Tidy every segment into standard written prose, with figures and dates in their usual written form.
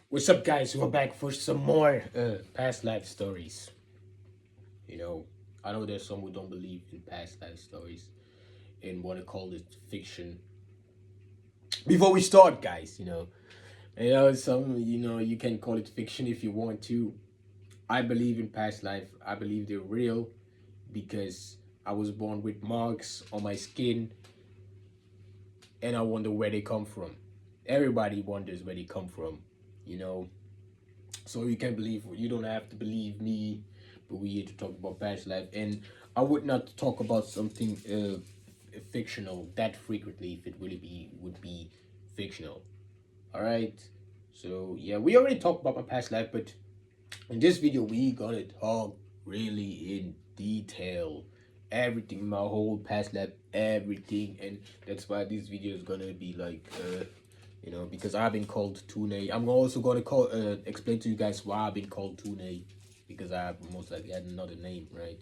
What's up, guys? We're back for some more past life stories. You know, I know there's some who don't believe in past life stories and want to call it fiction. Before we start, guys, you can call it fiction if you want to. I believe in past life. I believe they're real because I was born with marks on my skin, and I wonder where they come from. Everybody wonders where they come from. You know, So you can believe, you don't have to believe me, but we here to talk about past life. And I would not talk about something fictional that frequently if it really would be fictional. All right. So yeah, we already talked about my past life, but in this video we gonna talk really in detail, everything, my whole past life, everything, and that's why this video is gonna be like because I've been called Tune. I'm also gonna explain to you guys why I've been called Tune, because I most likely had another name, right?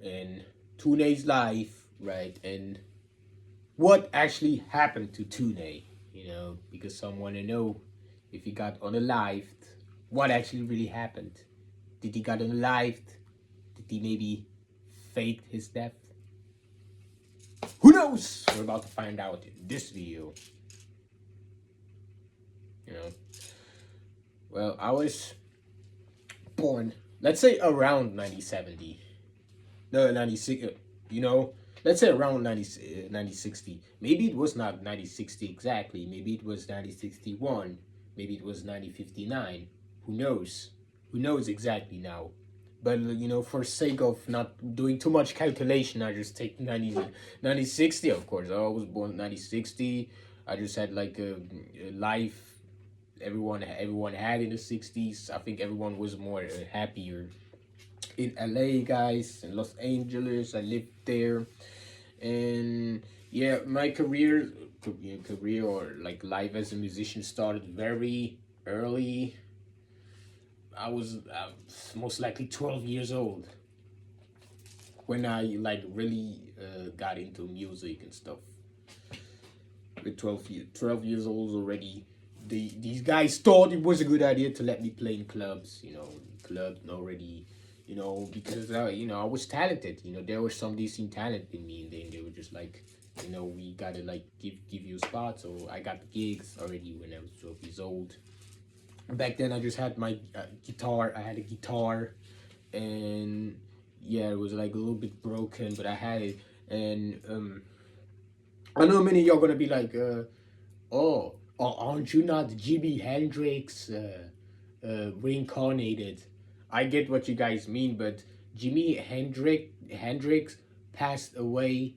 And Tune's life, right? And what actually happened to Tune, because some want to know if he got unalived, what actually really happened. Did he got unalived? Did he maybe fake his death? Who knows? We're about to find out in this video. You know, well, I was born, let's say around 1970. No, 96, let's say around 1960. Maybe it was not 1960 exactly. Maybe it was 1961. Maybe it was 1959. Who knows? Who knows exactly now? But for sake of not doing too much calculation, I just take 1960. Of course, I was born 1960. I just had like a life everyone had in the 60s. I think everyone was more happier in LA, guys, in Los Angeles. I lived there, and yeah, my career or like life as a musician started very early. I was most likely 12 years old when I like really got into music and stuff. With 12 years old already, these guys thought it was a good idea to let me play in clubs. Clubs already, because I was talented. There was some decent talent in me, and then they were just like, we gotta like give you a spot. So I got the gigs already when I was 12 years old. Back then I just had my guitar. I had a guitar, and yeah, it was like a little bit broken, but I had it. And I know many of y'all gonna be like, aren't you not Jimi Hendrix reincarnated? I get what you guys mean, but Jimi Hendrix passed away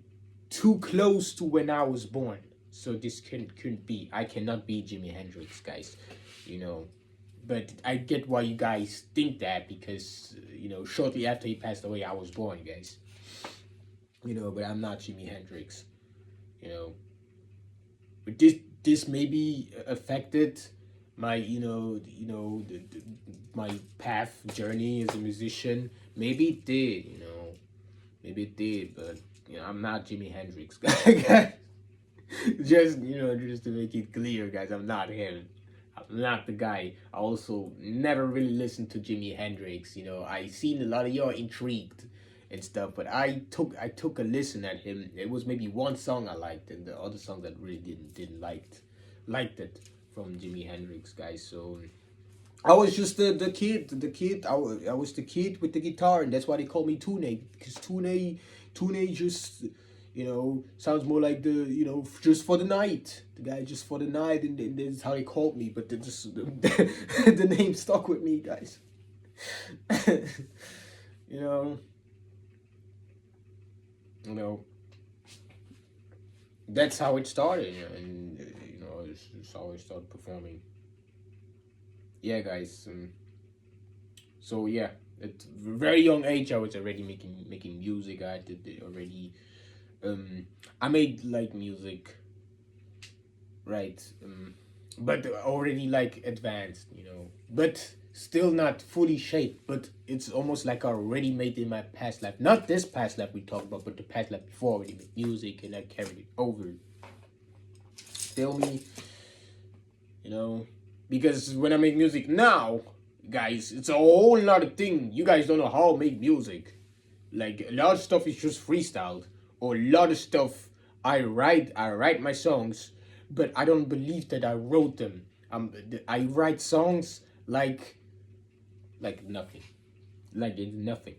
too close to when I was born, so this couldn't be. I cannot be Jimi Hendrix, guys. You know, but I get why you guys think that, because shortly after he passed away, I was born, guys. But I'm not Jimi Hendrix. You know, but this maybe affected my my path journey as a musician. Maybe it did. Maybe it did, but I'm not Jimi Hendrix, guys. Just to make it clear, guys, I'm not him. I'm not the guy. I also never really listened to Jimi Hendrix. I seen a lot of y'all intrigued and stuff, but I took a listen at him. It was maybe one song I liked, and the other song that really didn't liked it from Jimi Hendrix, guys. So I was just the kid. I was the kid with the guitar, and that's why they call me Tune, because Tune just sounds more like just for the night. The guy just for the night, and that's how they called me. But the name stuck with me, guys. you know, you know, that's how it started, and it's how I started performing. Yeah, guys. So yeah, at a very young age, I was already making music. I did it already. I made like music, right? But already like advanced, but still not fully shaped. But it's almost like I already made in my past life. Not this past life we talked about, but the past life before, I already made music and I carried it over. Feel me? you know, because when I make music now, guys, it's a whole nother thing. You guys don't know how I make music. Like a lot of stuff is just freestyled, or a lot of stuff I write my songs, but I don't believe that I wrote them. I write songs like nothing, like it's nothing,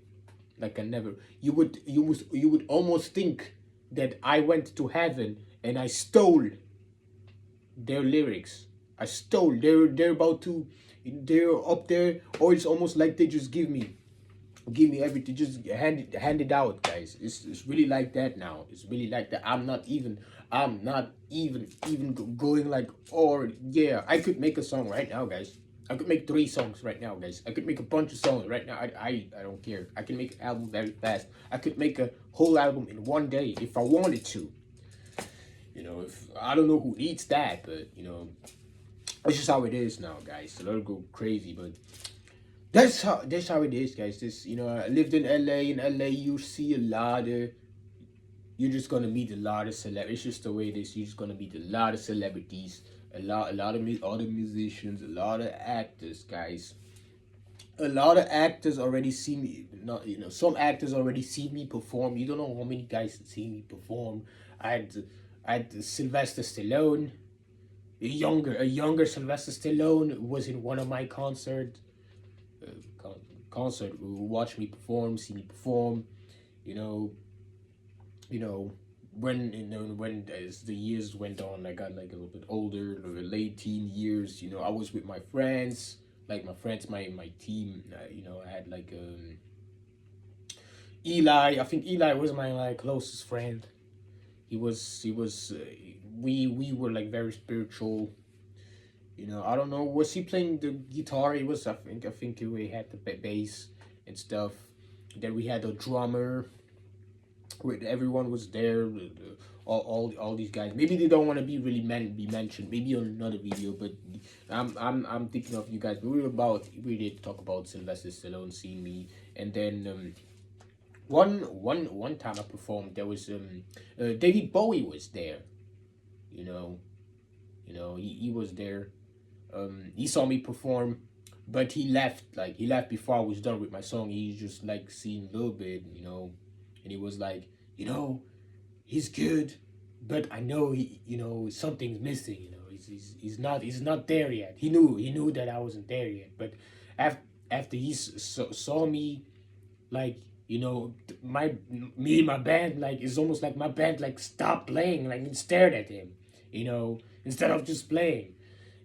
like I never. You would almost think that I went to heaven and I stole their lyrics. I stole. They're about to. They're up there, or it's almost like they just give me everything, just hand it out, guys. It's really like that now. It's really like that. I'm not even going like, or yeah, I could make a song right now, guys. I could make 3 songs right now, guys. I could make a bunch of songs right now. I don't care. I can make an album very fast. I could make a whole album in one day if I wanted to. If I don't know who needs that, but it's just how it is now, guys. Let it go crazy, but that's how it is, guys. I lived in LA. In LA, you see a lot of. You're just gonna meet a lot of celebrities. It's just the way it is. You're just gonna meet a lot of celebrities, a lot of other musicians, a lot of actors, guys. A lot of actors already see me. Not some actors already see me perform. You don't know how many guys see me perform. I had, I had Sylvester Stallone. A younger Sylvester Stallone was in one of my concerts. Uh, concert who watch me perform, see me perform. You know, you know, when as the years went on, I got like a little bit older, the late teen years. I was with my friends, like my friends, my team. I had like Eli. I think Eli was my like closest friend. He was. We were like very spiritual. I don't know. Was he playing the guitar? He was. I think we had the bass and stuff. Then we had a drummer. Everyone was there. All these guys. Maybe they don't want to be really be mentioned. Maybe on another video. But I'm thinking of you guys. We did talk about Sylvester Stallone seeing me, and then one time I performed. There was David Bowie was there. You know, he was there. He saw me perform, but he left. Like he left before I was done with my song. He just like seen a little bit, and he was like, he's good, but I know something's missing. He's not there yet. He knew that I wasn't there yet. But after he saw me, like my band, like it's almost like my band like stopped playing, like and stared at him, instead of just playing.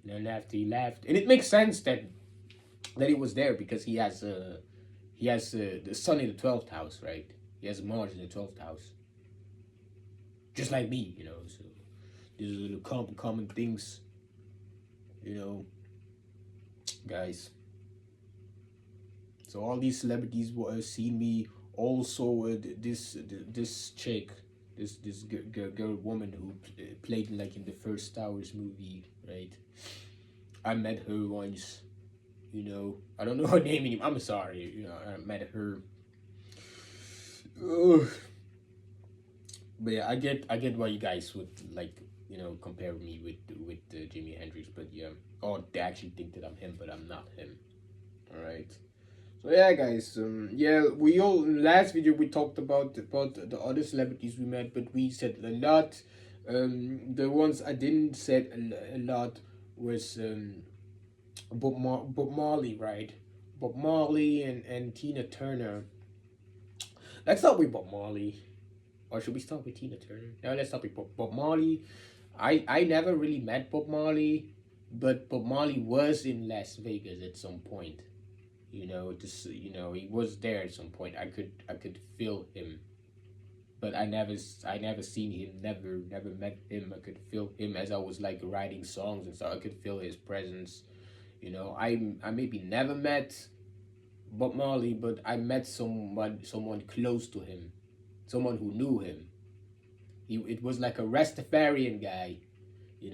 And then after he left, and it makes sense that he was there because he has the sun in the 12th house, right? He has Mars in the 12th house, just like me, So these are the common things, guys. So all these celebrities were seen me. Also, this chick, this girl woman who played like in the first Star Wars movie, right? I met her once. I don't know her name anymore. I'm sorry. I met her. Ugh. But yeah, I get why you guys would like compare me with Jimi Hendrix. But yeah, or they actually think that I'm him, but I'm not him. All right. So yeah, guys. Yeah, we all last video we talked about the other celebrities we met, but we said a lot. The ones I didn't said a lot was Bob Marley, right? Bob Marley and Tina Turner. Let's start with Bob Marley, or should we start with Tina Turner? No, let's start with Bob Marley. I never really met Bob Marley, but Bob Marley was in Las Vegas at some point. He was there at some point. I could feel him, but I never seen him. Never met him. I could feel him as I was like writing songs and stuff. I could feel his presence. I maybe never met Bob Marley, but I met someone close to him, someone who knew him. It was like a Rastafarian guy.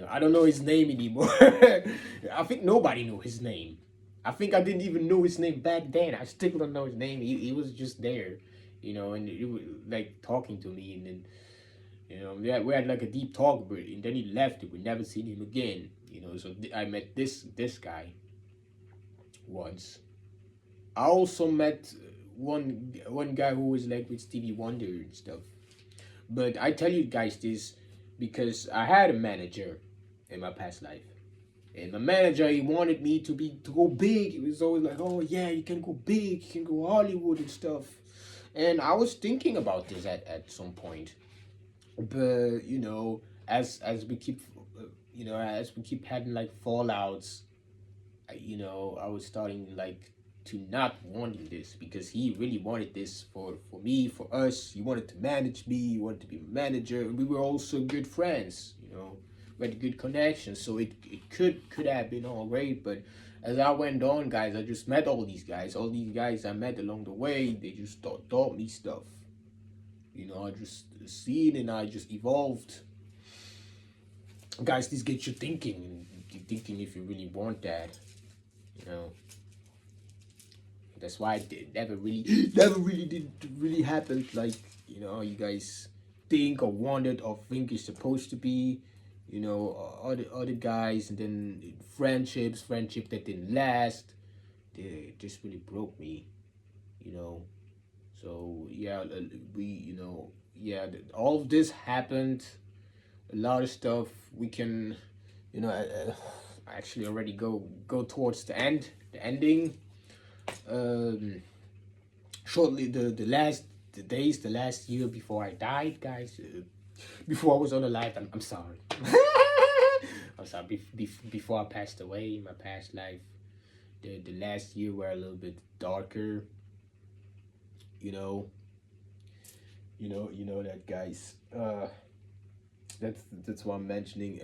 I don't know his name anymore. I think nobody knew his name. I think I didn't even know his name back then. I still don't know his name. He was just there, and he was like talking to me, and then You know, we had like a deep talk, but and then he left. We never seen him again. You know, so I met this guy once. I also met one guy who was like with Stevie Wonder and stuff. But I tell you guys this because I had a manager in my past life. And my manager, he wanted me to go big. He was always like, "Oh yeah, you can go big, you can go Hollywood and stuff." And I was thinking about this at some point, but you know, as we keep, as we keep having like fallouts, I was starting like to not wanting this because he really wanted this for me, for us. He wanted to manage me. He wanted to be a manager, and we were also good friends. We had good connections, so it could have been all great. But as I went on, guys, I just met all these guys. All these guys I met along the way, they just taught me stuff. I just seen and I just evolved. Guys, this gets you thinking, thinking if you really want that. You know, that's why it never really, never really did really happen. Like you guys think or wanted or think it's supposed to be. Other guys, and then friendship that didn't last. They just really broke me. You know, so yeah, all of this happened. A lot of stuff we can, actually already go towards the ending. Um, Shortly, the last year before I died, guys. Before I was on the life, I'm sorry. I'm sorry. Before I passed away in my past life, the last year were a little bit darker. You know, that, guys. That's what I'm mentioning,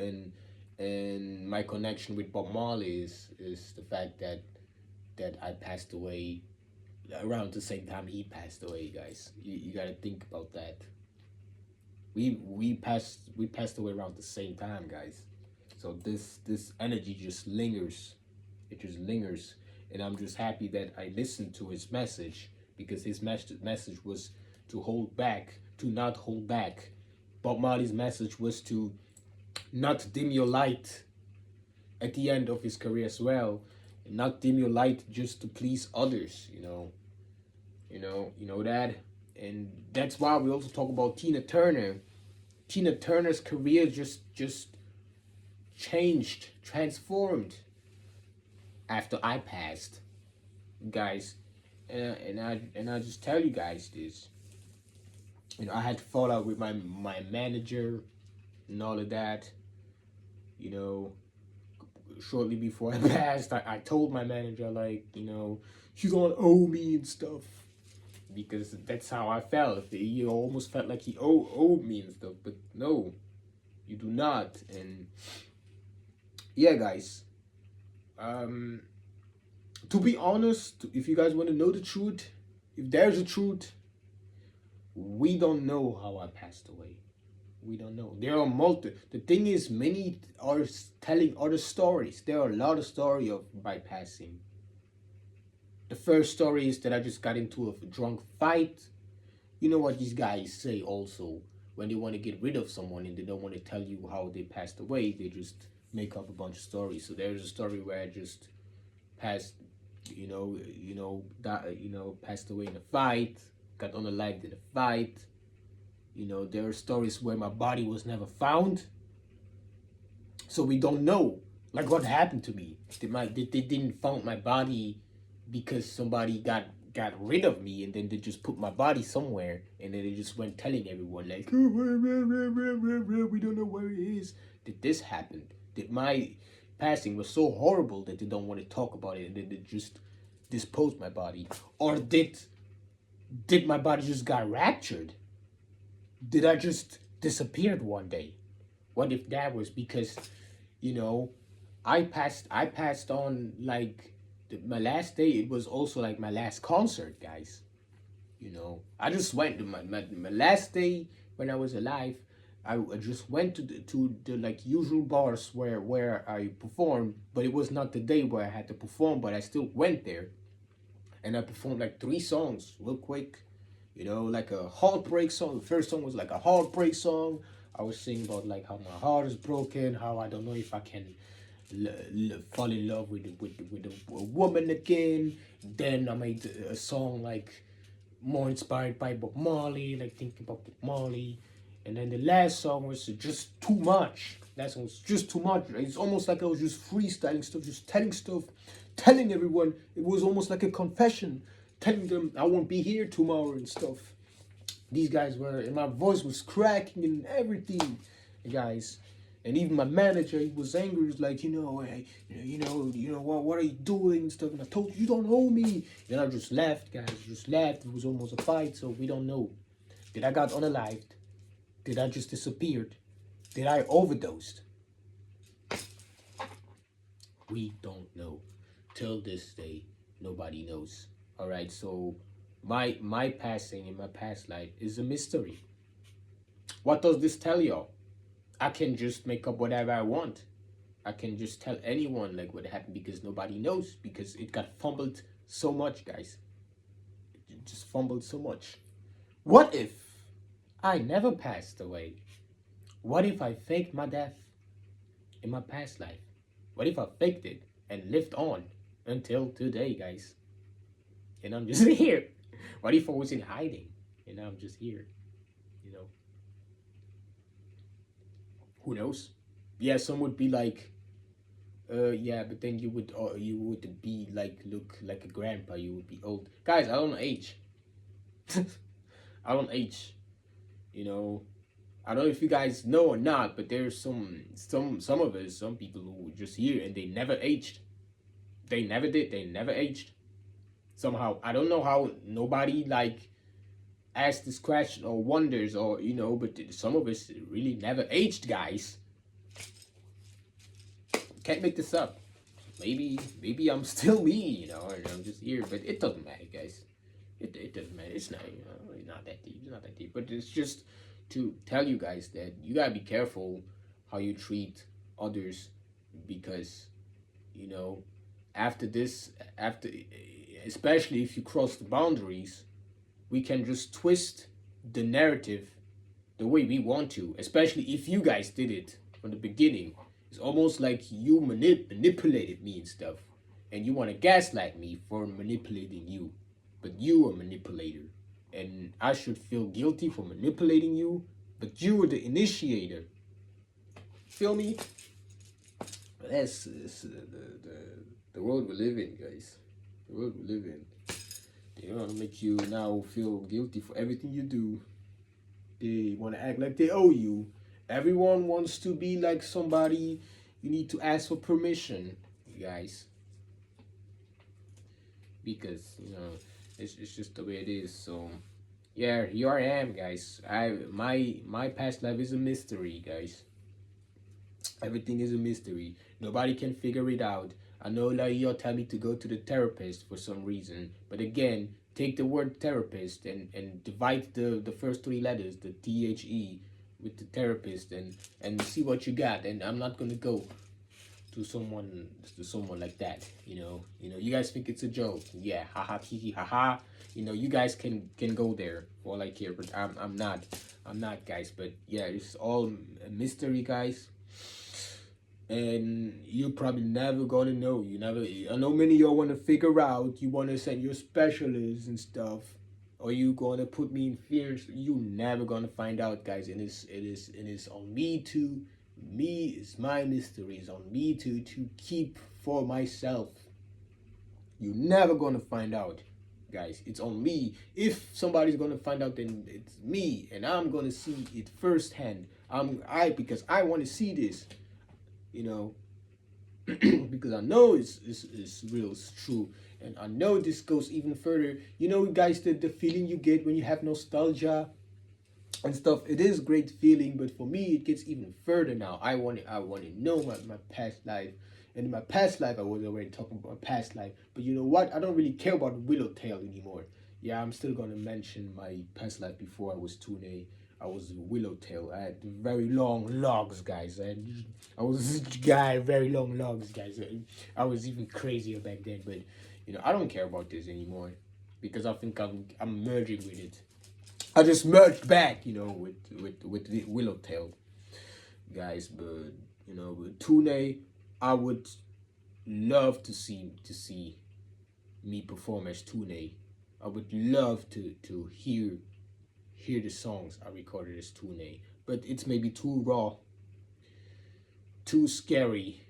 and my connection with Bob Marley is the fact that I passed away around the same time he passed away, guys. You gotta think about that. We passed away around the same time, guys. So this energy just lingers. It just lingers, and I'm just happy that I listened to his message, because his message was to hold back, to not hold back. Bob Marley's message was to not dim your light at the end of his career as well, and not dim your light just to please others. That, and that's why we also talk about Tina Turner. Tina Turner's career just changed, transformed after I passed, guys. And I just tell you guys this. I had to fall out with my manager and all of that. You know, Shortly before I passed, I told my manager, like, you don't owe me and stuff, because that's how I felt. He almost felt like he owed me and stuff, but no, you do not. And yeah, guys, to be honest, if you guys want to know the truth, if there's a truth, we don't know how I passed away. We don't know. There are The thing is, many are telling other stories. There are a lot of stories of bypassing. The first story is that I just got into a drunk fight. You know what these guys say also, when they want to get rid of someone and they don't want to tell you how they passed away, they just make up a bunch of stories. So there's a story where I just passed, passed away in a fight, got unalived in a fight. There are stories where my body was never found. So we don't know, like, what happened to me. They didn't found my body because somebody got rid of me, and then they just put my body somewhere, and then they just went telling everyone, like, "Oh, we don't know where it is." Did this happen? Did my passing was so horrible that they don't want to talk about it, and then they just disposed my body? Or did my body just got raptured? Did I just disappeared one day? What if that was because, I passed on, like, my last day. It was also like my last concert, guys. I just went to my last day when I was alive. I just went to the like usual bars where I performed, but it was not the day where I had to perform. But I still went there, and I performed like 3 songs real quick, You know, like a heartbreak song. The first song was like a heartbreak song. I was singing about like how my heart is broken, how I don't know if I can fall in love with a woman again. Then I made a song like more inspired by Bob Marley, like thinking about Bob Marley. And then the last song was just too much. That song was just too much. It's almost like I was just freestyling stuff, just telling stuff, telling everyone. It was almost like a confession, telling them I won't be here tomorrow and stuff. These guys were, and my voice was cracking and everything, guys. And even my manager, he was angry. He was like, hey, what are you doing and stuff. And I told you, you don't owe me. And I just laughed, guys. Just laughed. It was almost a fight, so we don't know. Did I got unalived? Did I just disappeared? Did I overdosed? We don't know. Till this day, nobody knows. All right, so my passing in my past life is a mystery. What does this tell y'all? I can just make up whatever I want. I can just tell anyone like what happened because nobody knows, because it got fumbled so much, guys. It just fumbled so much. What if I never passed away? What if I faked my death in my past life? What if I faked it and lived on until today, guys? And I'm just here. What if I was in hiding and I'm just here? You know? Who knows? Yeah, some would be like, yeah, but then you would be like, look like a grandpa. You would be old, guys. I don't age. I don't age. You know, I don't know if you guys know or not, but there's some of us, some people who were just here and they never aged. They never did. They never aged. Somehow, I don't know how nobody like asks this question or wonders, or but some of us really never aged, guys. Can't make this up. Maybe I'm still me, and I'm just here, but it doesn't matter, guys. It doesn't matter. It's not not that deep. It's not that deep. But it's just to tell you guys that you gotta be careful how you treat others, because after this, especially if you cross the boundaries, we can just twist the narrative the way we want to, especially if you guys did it from the beginning. It's almost like you manipulated me and stuff, and you want to gaslight me for manipulating you, but you are a manipulator, and I should feel guilty for manipulating you, but you were the initiator. Feel me? That's the world we live in, guys. The world we live in. They want to make you now feel guilty for everything you do. They want to act like they owe you. Everyone wants to be like somebody. You need to ask for permission, you guys. Because, it's just the way it is. So, yeah, here I am, guys. My past life is a mystery, guys. Everything is a mystery. Nobody can figure it out. I know like y'all tell me to go to the therapist for some reason, but again, take the word therapist and divide the first three letters, the THE, with the therapist, and see what you got. And I'm not gonna go to someone like that. You guys think it's a joke. Yeah, haha, kiki, haha. You guys can go there for all I care, but I'm not, guys. But yeah, it's all a mystery, guys. And you're probably never gonna know. I know many of y'all wanna figure out, you wanna send your specialists and stuff, or you gonna put me in fear. You never gonna find out, guys. And it is on me to it's my mystery. It's on me to keep for myself. You're never gonna find out, guys. It's on me. If somebody's gonna find out, then it's me, and I'm gonna see it firsthand. Because I want to see this. Because I know it's real, it's true, and I know this goes even further. Guys, the feeling you get when you have nostalgia and stuff, it is a great feeling, but for me it gets even further now. I want to know my past life, and in my past life I was already talking about my past life, but you know what, I don't really care about Willowtail anymore. Yeah, I'm still gonna mention my past life. Before I was Tune, I was Willowtail. I had very long logs, guys. I was this guy, very long logs, guys. I was even crazier back then, but I don't care about this anymore, because I think I'm merging with it. I just merged back, with the Willowtail guys. But with Tune, I would love to see me perform as Tune. I would love to hear the songs I recorded as Tune, but it's maybe too raw, too scary,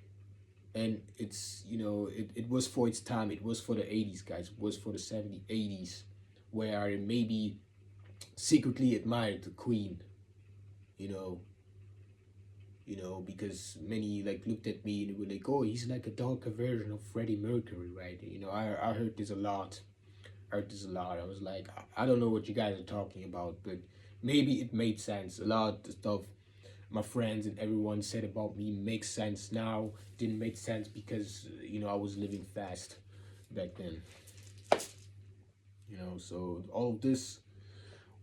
and it was for its time. It was for the 80s, guys. It was for the 70s, 80s, where I maybe secretly admired the Queen, you know, because many like looked at me and were like, "Oh, he's like a darker version of Freddie Mercury, right?" I heard this a lot. I was like, I don't know what you guys are talking about, but maybe it made sense. A lot of the stuff my friends and everyone said about me makes sense now. Didn't make sense because I was living fast back then. So all of this,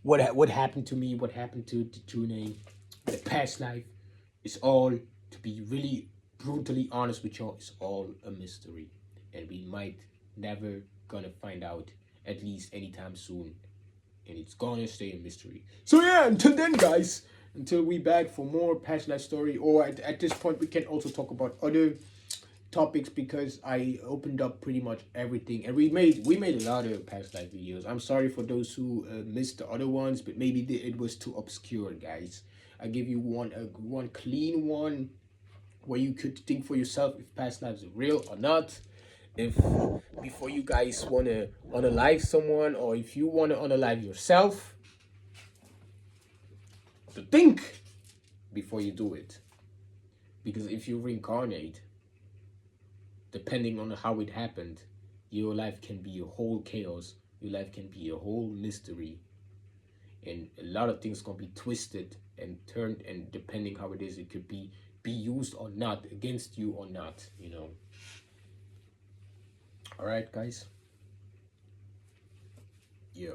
what happened to me, what happened to Tune, the past life, is all, to be really brutally honest with y'all, is all a mystery, and we might never gonna find out, at least anytime soon, and it's gonna stay a mystery. So yeah, until then, guys, until we back for more past life story, or at this point we can also talk about other topics, because I opened up pretty much everything, and we made a lot of past life videos. I'm sorry for those who missed the other ones, but maybe it was too obscure, guys. I give you one clean one where you could think for yourself if past lives are real or not. If before you guys wanna unalive someone, or if you wanna unalive yourself, to think before you do it. Because if you reincarnate, depending on how it happened, your life can be a whole chaos. Your life can be a whole mystery. And a lot of things can be twisted and turned, and depending how it is, it could be used or not, against you or not. All right, guys. Yeah.